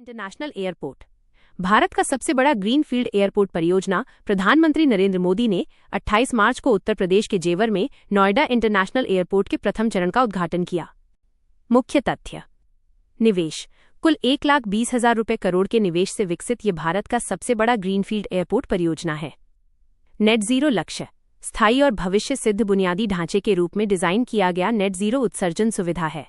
International airport Bharat का सबसे बड़ा ग्रीनफील्ड एयरपोर्ट परियोजना प्रधानमंत्री नरेंद्र मोदी ने 28 मार्च को उत्तर प्रदेश के जेवर में नोएडा इंटरनेशनल एयरपोर्ट के प्रथम चरण का उद्घाटन किया। मुख्य तथ्य: निवेश कुल 1,20,000 रुपये करोड़ के निवेश से विकसित ये भारत का सबसे बड़ा ग्रीनफील्ड एयरपोर्ट परियोजना है। नेट जीरो लक्ष्य स्थायी और भविष्य सिद्ध बुनियादी ढांचे के रूप में डिजाइन किया गया नेट जीरो उत्सर्जन सुविधा है।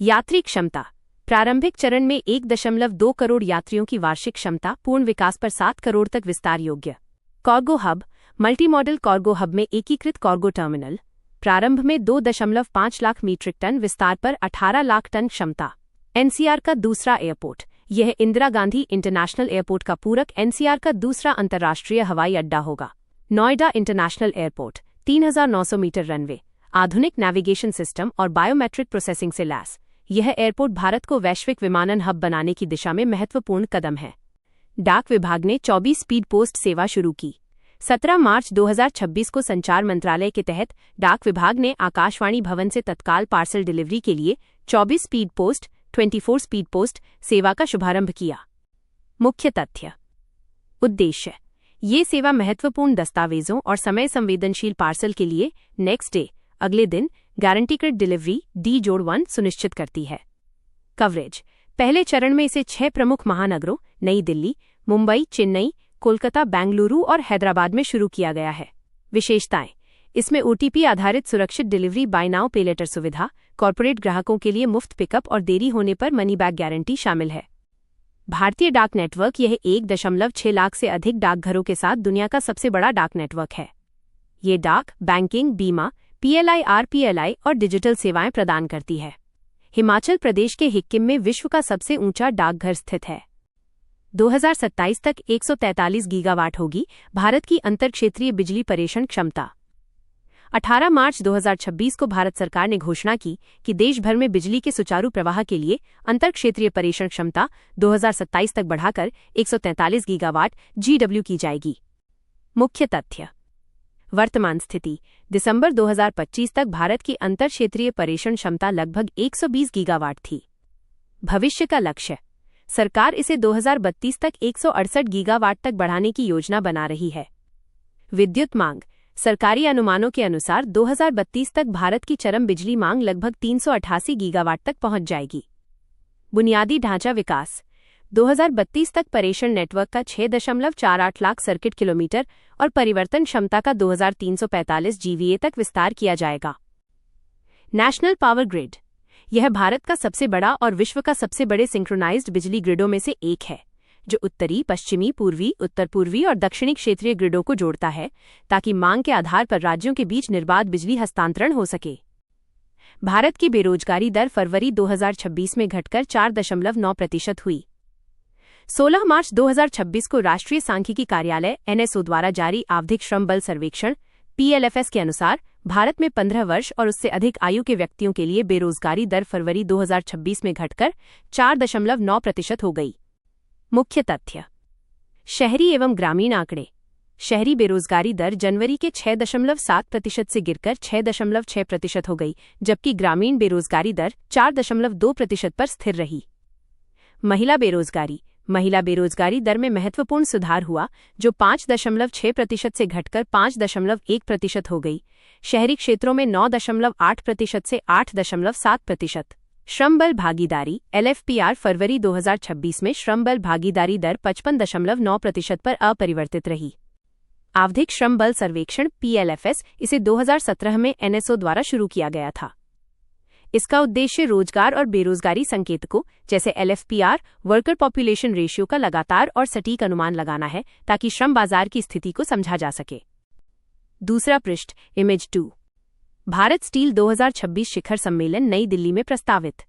यात्री क्षमता प्रारंभिक चरण में 1.2 करोड़ यात्रियों की वार्षिक क्षमता, पूर्ण विकास पर 7 करोड़ तक विस्तार योग्य। Cargo hub multi modal cargo hub में एकीकृत कार्गो टर्मिनल, प्रारंभ में 2.5 लाख मीट्रिक टन, विस्तार पर 18 लाख टन क्षमता। एनसीआर का दूसरा एयरपोर्ट यह इंदिरा गांधी इंटरनेशनल एयरपोर्ट का पूरक एनसीआर का दूसरा अंतर्राष्ट्रीय हवाई अड्डा होगा। Noida international airport 3,900 metre runway, आधुनिक नेविगेशन सिस्टम और बायोमेट्रिक प्रोसेसिंग से लैस यह एयरपोर्ट भारत को वैश्विक विमानन हब बनाने की दिशा में महत्वपूर्ण कदम है। डाक विभाग ने 24 स्पीड पोस्ट सेवा शुरू की। 17 मार्च 2026 को संचार मंत्रालय के तहत डाक विभाग ने आकाशवाणी भवन से तत्काल पार्सल डिलीवरी के लिए 24 स्पीड पोस्ट 24 स्पीड पोस्ट सेवा का शुभारंभ किया। मुख्य तथ्य: उद्देश्य ये सेवा महत्वपूर्ण दस्तावेजों और समय संवेदनशील पार्सल के लिए नेक्स्ट डे अगले दिन गारंटीकृत डिलीवरी D-1 सुनिश्चित करती है। कवरेज पहले चरण में इसे 6 प्रमुख महानगरों नई दिल्ली, मुंबई, चेन्नई, कोलकाता, बेंगलुरु और हैदराबाद में शुरू किया गया है। विशेषताएं: इसमें OTP आधारित सुरक्षित डिलीवरी, बाय नाउ पे लेटर सुविधा, कॉर्पोरेट ग्राहकों के लिए मुफ्त पिकअप और देरी होने पर मनी बैक गारंटी शामिल है। भारतीय डाक नेटवर्क यह 1.6 लाख से अधिक डाकघरों के साथ दुनिया का सबसे बड़ा डाक नेटवर्क है। ये डाक, बैंकिंग, बीमा, PLI, RPLI और डिजिटल सेवाएं प्रदान करती है। हिमाचल प्रदेश के हिक्किम में विश्व का सबसे ऊंचा डाकघर स्थित है। 2027 तक 143 गीगावाट होगी भारत की अंतरक्षेत्रीय बिजली प्रेषण क्षमता। 18 मार्च 2026 को भारत सरकार ने घोषणा की कि देश भर में बिजली के सुचारू प्रवाह के लिए अंतरक्षेत्रीय प्रेषण क्षमता 2027 तक बढ़ाकर 143 गीगावाट GW की जाएगी। मुख्य तथ्य: वर्तमान स्थिति दिसंबर 2025 तक भारत की अंतरक्षेत्रीय प्रेषण क्षमता लगभग 120 गीगावाट थी। भविष्य का लक्ष्य सरकार इसे 2032 तक 168 गीगावाट तक बढ़ाने की योजना बना रही है। विद्युत मांग सरकारी अनुमानों के अनुसार 2032 तक भारत की चरम बिजली मांग लगभग 388 गीगावाट तक पहुंच जाएगी। बुनियादी ढांचा विकास 2032 तक प्रेषण नेटवर्क का 6.48 लाख सर्किट किलोमीटर और परिवर्तन क्षमता का 2345 GVA तक विस्तार किया जाएगा। नेशनल पावर ग्रिड यह भारत का सबसे बड़ा और विश्व का सबसे बड़े सिंक्रोनाइज्ड बिजली ग्रिडों में से एक है, जो उत्तरी, पश्चिमी, पूर्वी, उत्तर पूर्वी और दक्षिणी क्षेत्रीय ग्रिडों को जोड़ता है ताकि मांग के आधार पर राज्यों के बीच निर्बाध बिजली हस्तांतरण हो सके। भारत की बेरोजगारी दर फरवरी 2026 में घटकर 4.9% हुई। 16 मार्च 2026 को राष्ट्रीय सांख्यिकी कार्यालय NSO द्वारा जारी आवधिक श्रम बल सर्वेक्षण PLFS के अनुसार भारत में 15 वर्ष और उससे अधिक आयु के व्यक्तियों के लिए बेरोजगारी दर फरवरी 2026 में घटकर 4.9% हो गई। मुख्य तथ्य: शहरी एवं ग्रामीण आंकड़े शहरी बेरोजगारी दर जनवरी के 6.7% से गिरकर 6.6% हो गई, जबकि ग्रामीण बेरोजगारी दर 4.2% पर स्थिर रही। महिला बेरोजगारी दर में महत्वपूर्ण सुधार हुआ, जो 5.6% से घटकर 5.1% हो गई। शहरी क्षेत्रों में 9.8% से 8.7%। श्रम बल भागीदारी LFPR फरवरी 2026 में श्रम बल भागीदारी दर 55.9% पर अपरिवर्तित रही। आवधिक श्रम बल सर्वेक्षण PLFS इसे 2017 में NSO द्वारा शुरू किया गया था। इसका उद्देश्य रोजगार और बेरोजगारी संकेतकों जैसे LFPR, वर्कर पॉपुलेशन रेशियो का लगातार और सटीक अनुमान लगाना है ताकि श्रम बाजार की स्थिति को समझा जा सके। दूसरा पृष्ठ इमेज 2 भारत स्टील 2026 शिखर सम्मेलन नई दिल्ली में प्रस्तावित।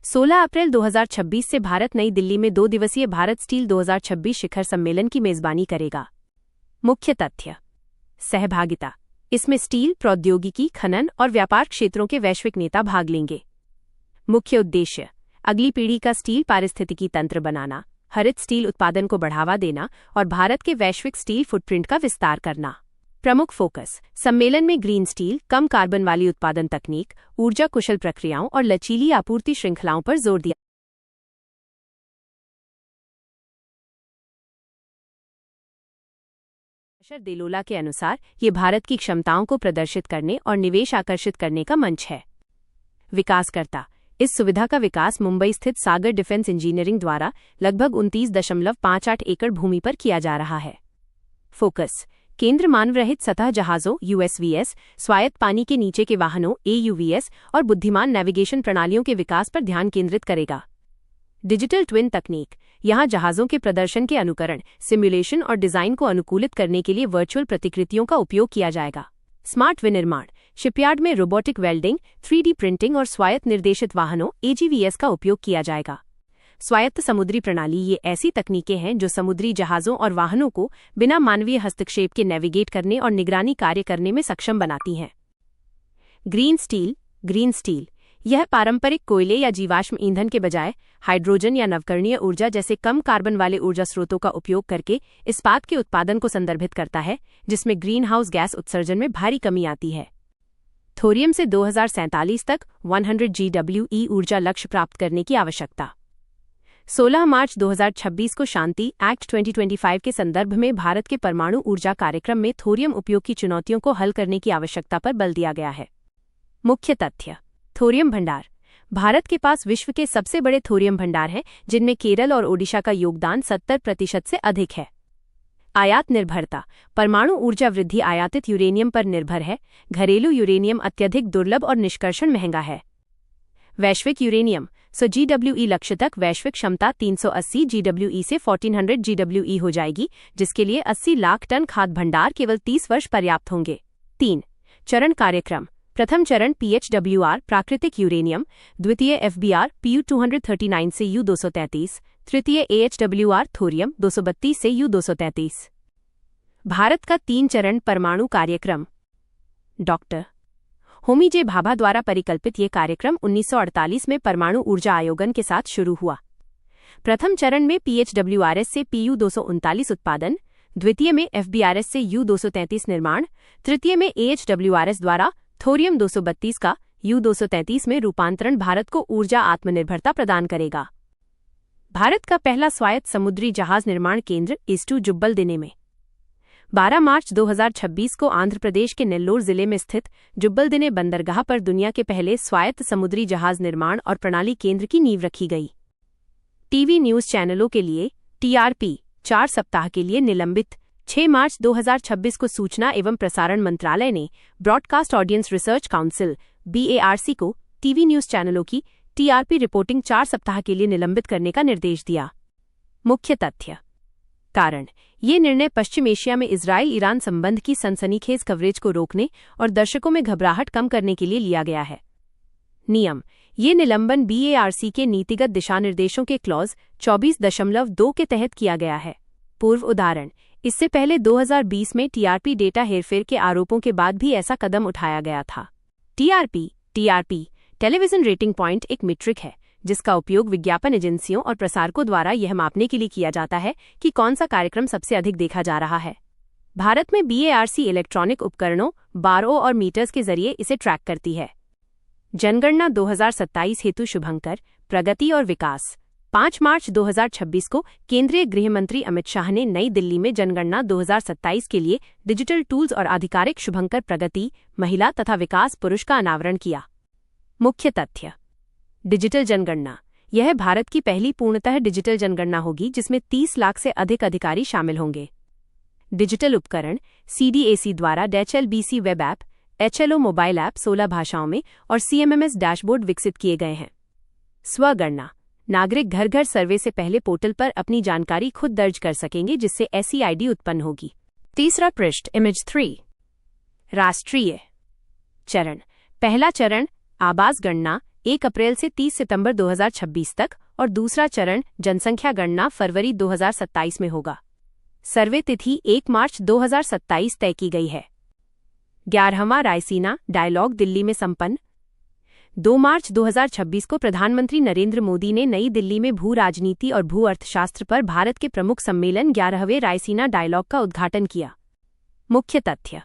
16 अप्रैल 2026 से भारत नई दिल्ली में 2 दिवसीय भारत स्टील 2026 शिखर सम्मेलन की मेजबानी करेगा। मुख्य तथ्य: सहभागिता इसमें स्टील, प्रौद्योगिकी, खनन और व्यापार क्षेत्रों के वैश्विक नेता भाग लेंगे। मुख्य उद्देश्य अगली पीढ़ी का स्टील पारिस्थितिकी तंत्र बनाना, हरित स्टील उत्पादन को बढ़ावा देना और भारत के वैश्विक स्टील फुटप्रिंट का विस्तार करना। प्रमुख फोकस सम्मेलन में ग्रीन स्टील, कम कार्बन वाली उत्पादन तकनीक, ऊर्जा कुशल प्रक्रियाओं और लचीली आपूर्ति श्रृंखलाओं पर जोर दिया अशर देलोला के अनुसार ये भारत की क्षमताओं को प्रदर्शित करने और निवेश आकर्षित करने का मंच है। विकासकर्ता: इस सुविधा का विकास मुंबई स्थित सागर डिफेंस इंजीनियरिंग द्वारा लगभग 29.58 एकड़ भूमि पर किया जा रहा है। फोकस: केंद्र मानवरहित सतह जहाजों यूएसवीएस, स्वायत्त पानी के नीचे के वाहनों एयूवीएस और बुद्धिमान नेविगेशन प्रणालियों के विकास पर ध्यान केंद्रित करेगा। डिजिटल ट्विन तकनीक: यहां जहाजों के प्रदर्शन के अनुकरण, सिमुलेशन और डिजाइन को अनुकूलित करने के लिए वर्चुअल प्रतिकृतियों का उपयोग किया जाएगा। स्मार्ट विनिर्माण: शिपयार्ड में रोबोटिक वेल्डिंग, 3D प्रिंटिंग और स्वायत्त निर्देशित वाहनों एजीवीएस का उपयोग किया जाएगा। स्वायत्त समुद्री प्रणाली: ये ऐसी तकनीकें हैं जो समुद्री जहाजों और वाहनों को बिना मानवीय हस्तक्षेप के नेविगेट करने और निगरानी कार्य करने में सक्षम बनाती हैं। ग्रीन स्टील: यह पारंपरिक कोयले या जीवाश्म ईंधन के बजाय हाइड्रोजन या नवकरणीय ऊर्जा जैसे कम कार्बन वाले ऊर्जा स्रोतों का उपयोग करके इस्पात के उत्पादन को संदर्भित करता है, जिसमें ग्रीन हाउस गैस उत्सर्जन में भारी कमी आती है। थोरियम से 2047 तक 100 GWE ऊर्जा लक्ष्य प्राप्त करने की आवश्यकता। 16 मार्च 2026 को शांति एक्ट 2025 के संदर्भ में भारत के परमाणु ऊर्जा कार्यक्रम में थोरियम उपयोग की चुनौतियों को हल करने की आवश्यकता पर बल दिया गया है। मुख्य तथ्य: थोरियम भंडार: भारत के पास विश्व के सबसे बड़े थोरियम भंडार हैं, जिनमें केरल और ओडिशा का योगदान 70% से अधिक है। आयात निर्भरता: परमाणु ऊर्जा वृद्धि आयातित यूरेनियम पर निर्भर है। घरेलू यूरेनियम अत्यधिक दुर्लभ और निष्कर्षण महंगा है। वैश्विक यूरेनियम: 100 GWE लक्ष्य तक वैश्विक क्षमता 380 GWE से 1400 GWE हो जाएगी, जिसके लिए 80 लाख टन खाद्य भंडार केवल 30 वर्ष पर्याप्त होंगे। 3 चरण कार्यक्रम: प्रथम चरण PHWR प्राकृतिक यूरेनियम, द्वितीय FBR PU239 से U233, तृतीय AHWR थोरियम 232 से U233। भारत का 3 चरण परमाणु कार्यक्रम। डॉक्टर होमी जे भाभा द्वारा परिकल्पित ये कार्यक्रम 1948 में परमाणु ऊर्जा आयोगन के साथ शुरू हुआ। प्रथम चरण में PHWRS से PU239 उत्पादन, द्वितीय में FBRS से U233 निर्माण, तृतीय में AHWRS द्वारा थोरियम 232 का U233 में रूपांतरण भारत को ऊर्जा आत्मनिर्भरता प्रदान करेगा। भारत का पहला स्वायत्त समुद्री जहाज निर्माण केंद्र ईस्टू जुब्बल दिने में। 12 मार्च 2026 को आंध्र प्रदेश के नेल्लोर जिले में स्थित जुब्बल दिने बंदरगाह पर दुनिया के पहले स्वायत्त समुद्री जहाज निर्माण और प्रणाली केंद्र की नींव रखी गई। टीवी न्यूज चैनलों के लिए TRP 4 सप्ताह के लिए निलंबित। 6 मार्च 2026 को सूचना एवं प्रसारण मंत्रालय ने broadcast audience research council BARC को टीवी न्यूज चैनलों की TRP रिपोर्टिंग 4 सप्ताह के लिए निलंबित करने का निर्देश दिया। मुख्य तथ्य: कारण: ये निर्णय पश्चिम एशिया में इजराइल ईरान संबंध की सनसनीखेज कवरेज को रोकने और दर्शकों में घबराहट कम करने के लिए लिया गया है। नियम: ये निलंबन BARC के नीतिगत दिशानिर्देशों के क्लॉज 24.2 के तहत किया गया है। पूर्व उदाहरण: इससे पहले 2020 में TRP डेटा हेरफेर के आरोपों के बाद भी ऐसा कदम उठाया गया था। TRP टेलीविजन रेटिंग पॉइंट एक मीट्रिक है जिसका उपयोग विज्ञापन एजेंसियों और प्रसारकों द्वारा यह मापने के लिए किया जाता है कि कौन सा कार्यक्रम सबसे अधिक देखा जा रहा है। भारत में BARC इलेक्ट्रॉनिक उपकरणों, बारों और मीटर्स के जरिए इसे ट्रैक करती है। जनगणना 2027 हेतु शुभंकर, प्रगति और विकास। 5 मार्च 2026 को केंद्रीय गृह मंत्री अमित शाह ने नई दिल्ली में जनगणना 2027 के लिए डिजिटल टूल्स और आधिकारिक शुभंकर, प्रगति, महिला तथा विकास पुरुष का अनावरण किया। मुख्य तथ्य: डिजिटल जनगणना: यह भारत की पहली पूर्णतः डिजिटल जनगणना होगी जिसमें 30 लाख से अधिक अधिकारी शामिल होंगे। डिजिटल उपकरण: CDAC द्वारा DHL-BC web app, HLO mobile app 16 भाषाओं में और CMMS डैशबोर्ड विकसित किए गए हैं। स्वगणना: नागरिक घर घर सर्वे से पहले पोर्टल पर अपनी जानकारी खुद दर्ज कर सकेंगे, जिससे ऐसी ID उत्पन्न होगी। तीसरा पृष्ठ इमेज 3। राष्ट्रीय चरण: पहला चरण आवास गणना 1 अप्रैल से 30 सितंबर 2026 तक और दूसरा चरण जनसंख्या गणना फरवरी 2027 में होगा। सर्वे तिथि 1 मार्च 2027 तय की गई है। 11वां रायसीना डायलॉग दिल्ली में संपन्न। 2 मार्च 2026 को प्रधानमंत्री नरेंद्र मोदी ने नई दिल्ली में भू राजनीति और भू अर्थशास्त्र पर भारत के प्रमुख सम्मेलन 11वें रायसीना डायलॉग का उद्घाटन किया। मुख्य तथ्य: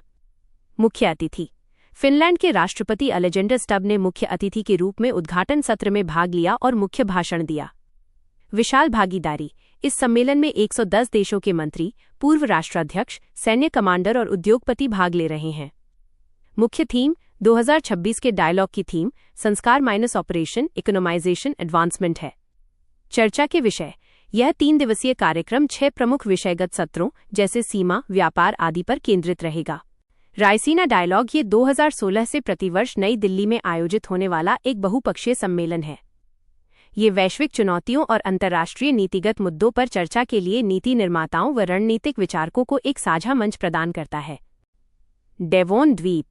मुख्य अतिथि: फिनलैंड के राष्ट्रपति अलेजेंडर स्टब ने मुख्य अतिथि के रूप में उद्घाटन सत्र में भाग लिया और मुख्य भाषण दिया। विशाल भागीदारी। इस सम्मेलन में 110 देशों के मंत्री, पूर्व राष्ट्राध्यक्ष, सैन्य कमांडर और उद्योगपति भाग ले रहे हैं। मुख्य थीम 2026 के डायलॉग की थीम संस्कार माइनस ऑपरेशन इकोनॉमाइजेशन एडवांसमेंट है। चर्चा के विषय। यह 3 दिवसीय कार्यक्रम 6 प्रमुख विषयगत सत्रों जैसे सीमा, व्यापार आदि पर केंद्रित रहेगा। रायसीना डायलॉग ये 2016 से प्रतिवर्ष नई दिल्ली में आयोजित होने वाला एक बहुपक्षीय सम्मेलन है। ये वैश्विक चुनौतियों और अंतर्राष्ट्रीय नीतिगत मुद्दों पर चर्चा के लिए नीति निर्माताओं व रणनीतिक विचारकों को एक साझा मंच प्रदान करता है। डेवोन द्वीप।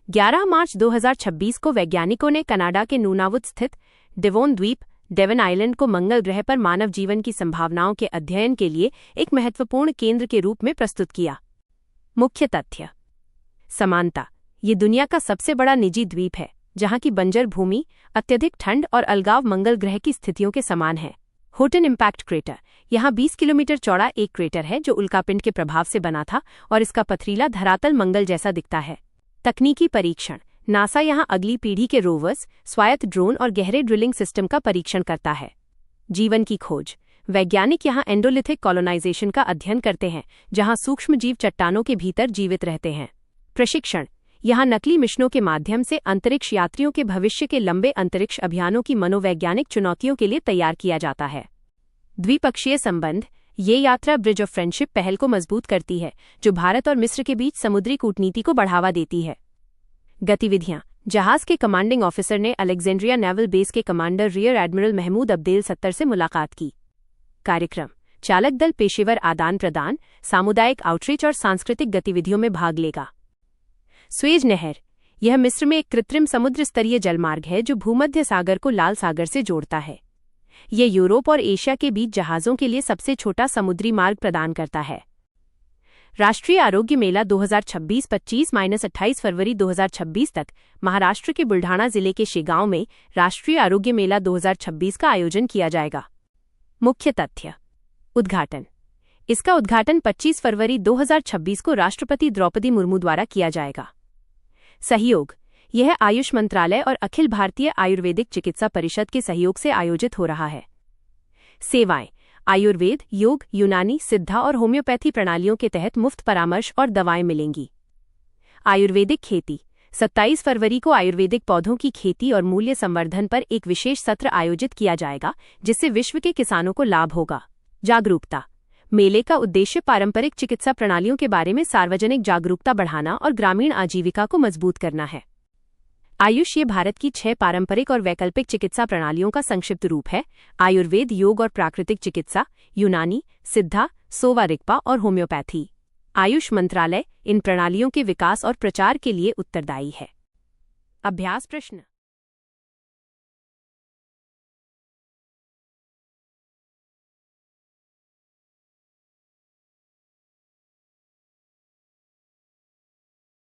11 मार्च 2026 को वैज्ञानिकों ने कनाडा के नूनावुत स्थित डेवोन द्वीप, डेवन आइलैंड को मंगल ग्रह पर मानव जीवन की संभावनाओं के अध्ययन के लिए एक महत्वपूर्ण केंद्र के रूप में प्रस्तुत किया। मुख्य तथ्य। समानता। ये दुनिया का सबसे बड़ा निजी द्वीप है, जहां की बंजर भूमि, अत्यधिक ठंड और अलगाव मंगल ग्रह की स्थितियों के समान है। Houghton impact crater. यहाँ 20 किलोमीटर चौड़ा एक क्रेटर है जो उल्कापिंड के प्रभाव से बना था और इसका पथरीला धरातल मंगल जैसा दिखता है। तकनीकी परीक्षण। नासा यहां अगली पीढ़ी के रोवर्स, स्वायत्त ड्रोन और गहरे ड्रिलिंग सिस्टम का परीक्षण करता है। जीवन की खोज। वैज्ञानिक यहां एंडोलिथिक कॉलोनाइजेशन का अध्ययन करते हैं, जहां सूक्ष्मजीव चट्टानों के भीतर जीवित रहते हैं। प्रशिक्षण। यहां नकली मिशनों के माध्यम से अंतरिक्ष यात्रियों के भविष्य के लंबे अंतरिक्ष अभियानों की मनोवैज्ञानिक चुनौतियों के लिए तैयार किया जाता है। द्विपक्षीय संबंध। ये यात्रा ब्रिज ऑफ फ्रेंडशिप पहल को मजबूत करती है, जो भारत और मिस्र के बीच समुद्री कूटनीति को बढ़ावा देती है। गतिविधियां। जहाज के कमांडिंग ऑफिसर ने अलेक्जेंड्रिया नेवल बेस के commander rear admiral Mahmoud Abdel Sattar से मुलाकात की। कार्यक्रम। चालक दल पेशेवर आदान प्रदान, सामुदायिक आउटरीच और सांस्कृतिक गतिविधियों में भाग लेगा। स्वेज नहर। यह मिस्र में एक कृत्रिम समुद्र स्तरीय जलमार्ग है जो भूमध्य सागर को लाल सागर से जोड़ता है। यह यूरोप और एशिया के बीच जहाज़ों के लिए सबसे छोटा समुद्री मार्ग प्रदान करता है। राष्ट्रीय आरोग्य मेला 2026 25-28 फरवरी 2026 तक महाराष्ट्र के बुल्ढाणा जिले के शेगांव में राष्ट्रीय आरोग्य मेला 2026 का आयोजन किया जाएगा। मुख्य तथ्य। उद्घाटन। इसका उद्घाटन 25 फरवरी 2026 को राष्ट्रपति द्रौपदी मुर्मू द्वारा किया जाएगा। सहयोग। यह आयुष मंत्रालय और अखिल भारतीय आयुर्वेदिक चिकित्सा परिषद के सहयोग से आयोजित हो रहा है। सेवाएं। आयुर्वेद, योग, यूनानी, सिद्धा और होम्योपैथी प्रणालियों के तहत मुफ्त परामर्श और दवाएं मिलेंगी। आयुर्वेदिक खेती। 27 फरवरी को आयुर्वेदिक पौधों की खेती और मूल्य संवर्धन पर एक विशेष सत्र आयोजित किया जाएगा, जिससे विश्व के किसानों को लाभ होगा। जागरूकता। मेले का उद्देश्य पारंपरिक चिकित्सा प्रणालियों के बारे में सार्वजनिक जागरूकता बढ़ाना और ग्रामीण आजीविका को मजबूत करना है। आयुष ये भारत की 6 पारंपरिक और वैकल्पिक चिकित्सा प्रणालियों का संक्षिप्त रूप है। आयुर्वेद, योग और प्राकृतिक चिकित्सा, यूनानी, सिद्धा, सोवा रिगपा और होम्योपैथी। आयुष मंत्रालय इन प्रणालियों के विकास और प्रचार के लिए उत्तरदायी है। अभ्यास प्रश्न।